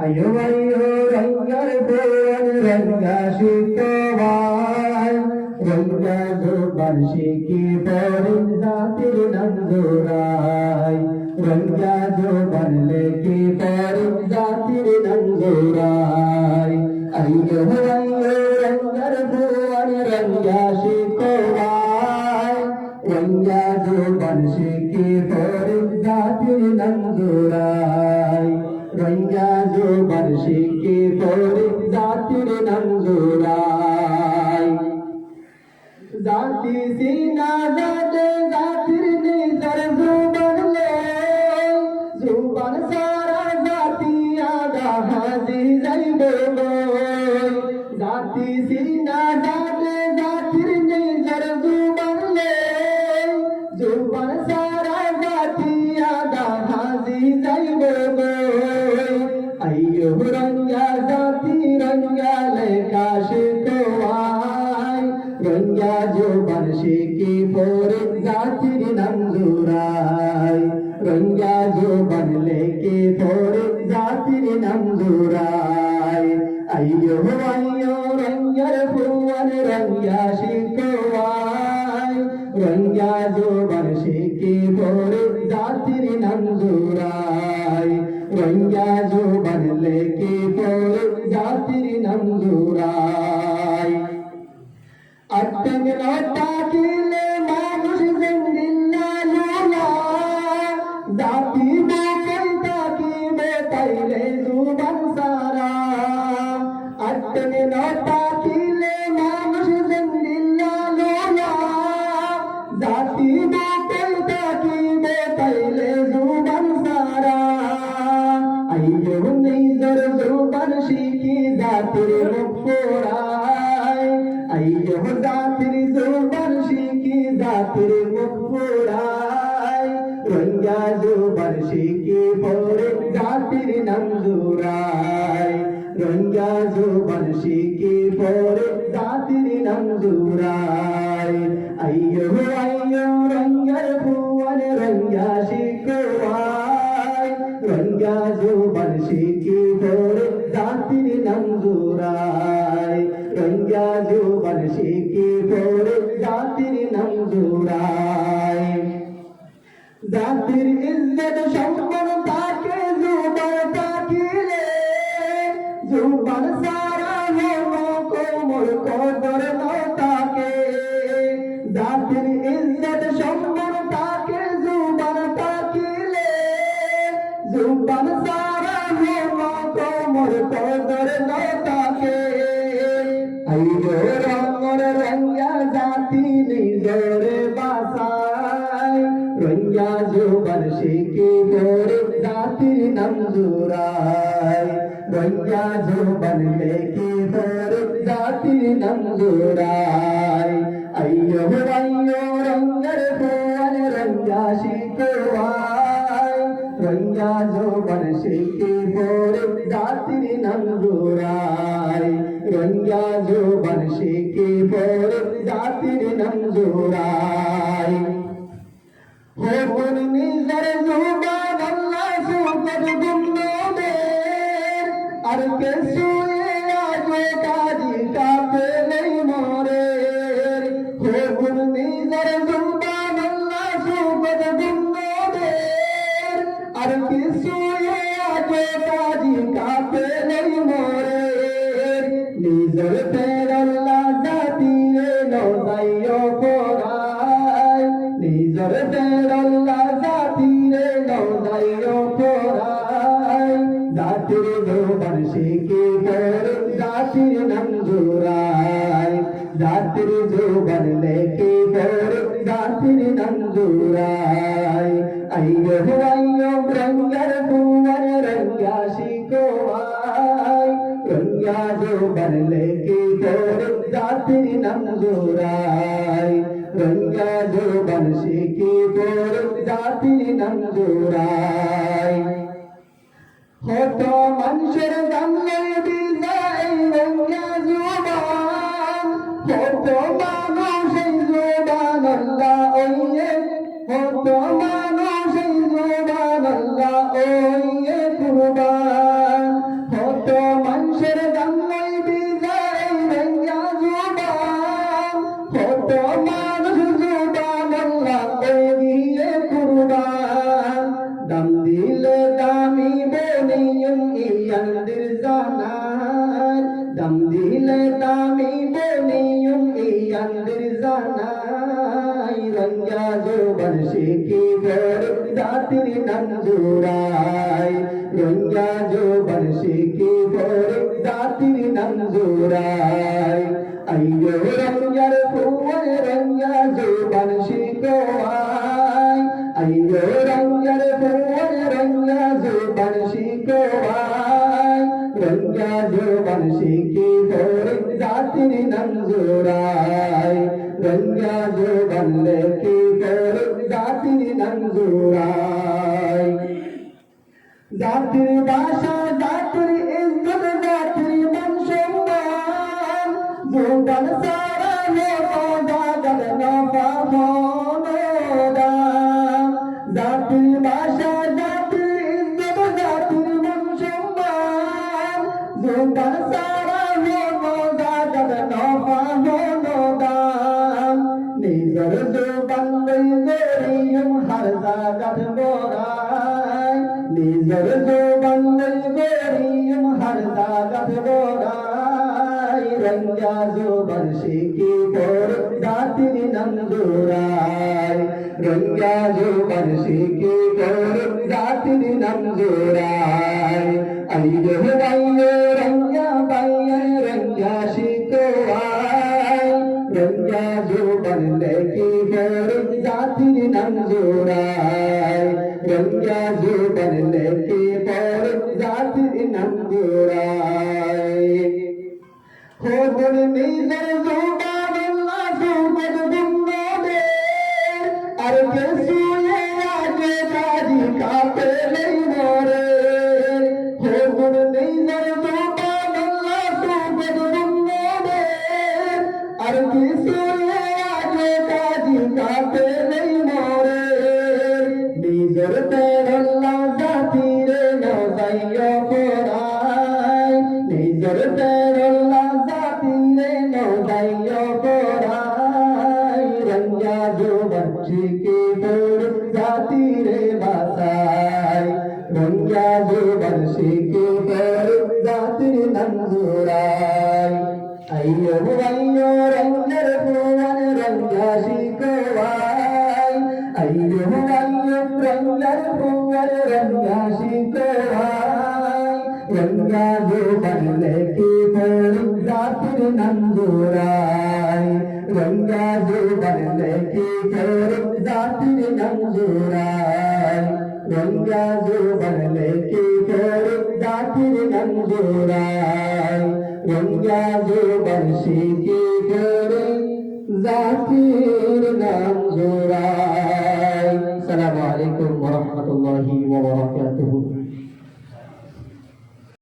ayo ayo rangar buan ranga shikawai ranga zuban shiki porin zatir nanzurai ranga zuban leki porin zatir nanzurai ayo ayo rangar buan ranga shikawai ranga zuban shiki porin zatir nanzurai ranga zuban shiki porin zatir nanzurai zati sina zate zatir nizar zuban le zuban sara zati aga hazi zaibe zati sina zate zatir nizar zuban le zuban sara zati aga hazi zaibe ayo ranga zati ranga leka shikawai ranga zuban shiki porin zatir nanzurai ranga zuban leki porin zatir nanzurai ayo ayo rangar buan ranga shikawai ranga zuban shiki porin zatir nanzurai ranga zuban leki porin zatir nanzurai attengna takile manush zindilla lula zati bokai takibe taile zuban sara attengna takile manush zindilla lula zati bokai takibe taile zuban sara ayo nizar zuban shiki zatir mukhurai ayo zatir zuban shiki zatir mukhurai ranga zuban shiki porin zatir nanzurai ranga zuban shiki porin zatir nanzurai ayo ayo rangar buan ranga shikawai ranga zuban shiki porin zatir nanzurai ranga zuban shiki porin zatir nanzurai zatir izzat shamman take zuban takile zuban sara hono komor kodar no take zatir izzat shamman take zuban takile zuban sara hono komor kodar no take ayo rangor ranga zati nizore basai ranga zuban shiki porin zatir nanzurai ranga zuban leki porin zatir nanzurai ayo ayo rangar buan ranga shikawai ranga zuban shiki porin zatir nanzurai ranga zuban shiki porin zatir nanzurai hokun nizar zuban Allah sukat gumno der ar ke suye ajo kaji kape nei more hokun nizar zuban Allah sukat gumno der ar ke suye ajo kaji kape nei more nizar per Allah zatire no zayo korai nizar per Allah zatire no zayo korai zatir zuban shiki porin zatir nanzurai zatir zuban leki porin zatir nanzurai ayo ayo rangar buan ranga shikawai ranga zuban leki porin zatir nanzurai ranga zuban shiki porin zatir nanzurai hoto manshur gamle bizai ranga zuban hoto manush zuban Allah oye hoto মানুষ এই জুবানাল্লাহ ওই কুরবান কত মানুষের গান্নাই বিজয় রঙ্গা জুবান কত মানুষ জুবানাল্লাহ ওই কুরবান দাম দিলে দামি বনিয়ম ইয়ান্দির জানার দাম দিলে দামি বনিয়ম ইয়ান্দির জানাই রঙ্গা জুবান শিকি ঘর জাতির নঞ্জুরাই রঙ্গা জুবান শিকি ঘর জাতির নঞ্জুরাই আইয়ো রঙ্গার ফুয়ার রঙ্গা জুবান শিকোয়াই আইয়ো রঙ্গার ফুয়ার রঙ্গা জুবান শিকোয়াই রঙ্গা জুবান শিকি ঘর জাতির নঞ্জুরাই রঙ্গা জুবান লেকি ঘর জাতির নঞ্জুরাই জাতির ভাষা জাতির ইজ্জত জাতির মান সম্মান জুবান সারা হলো জাগাত নফা হনদাম জাতির ভাষা জাতির ইজ্জত জাতির মান সম্মান জুবান সারা হলো জাগাত নফা হনদাম নিজর জুবান লই গরিয়ম হর জাগাত বড়াই নিজর জুবান লই গরিয়ম হর জাগাত বড়াই রঙ্গা জুবান শিকি ঘর জাতির নঞ্জুরাই রঙ্গা জুবান শিকি ঘর জাতির নঞ্জুরাই আইয়ো বাইয়ে রঙ্গা বাইয়ে রঙ্গা শিকোয়াই রঙ্গা জুবান লেকি ঘর জাতির নঞ্জুরাই রঙ্গা জুবান লেকি ঘর জাতির নঞ্জুরাই খোদর নিজের জুবানাল্লাহ সুগত গুণে আর কে শুয়ে আগে কাজি কাপে নেই মরে খোদর নিজের জুবানাল্লাহ সুগত গুণে আর কে শুয়ে আগে কাজি কাপে নেই মরে নিজের তেরল্লাহ জাতিরে নজাইয়া পড়াই নিজের তেরল্লাহ জাতিরে নজাইয়া পড়াই রঙ্গা জুবান শিকি ঘর জাতিরে বাসাই রঙ্গা জুবান শিকি ঘর জাতির নঞ্জুরাই আইয়ো আইয়ো রঙ্গার ফুয়ার রঙ্গা শিকোয়াই আইয়ো আইয়ো রঙ্গার ফুয়ার রঙ্গা শিকোয়াই রঙ্গা জুবান লেকি ঘর জাতির নঞ্জুরাই রঙ্গা জুবান লেকি ঘর জাতির নঞ্জুরাই রঙ্গা জুবান লেকি ঘর জাতির নঞ্জুরাই রঙ্গা জুবান শিকি ঘর জাতির নঞ্জুরাই। আসসালামু আলাইকুম ওয়া রাহমাতুল্লাহি ওয়া বারাকাতুহু।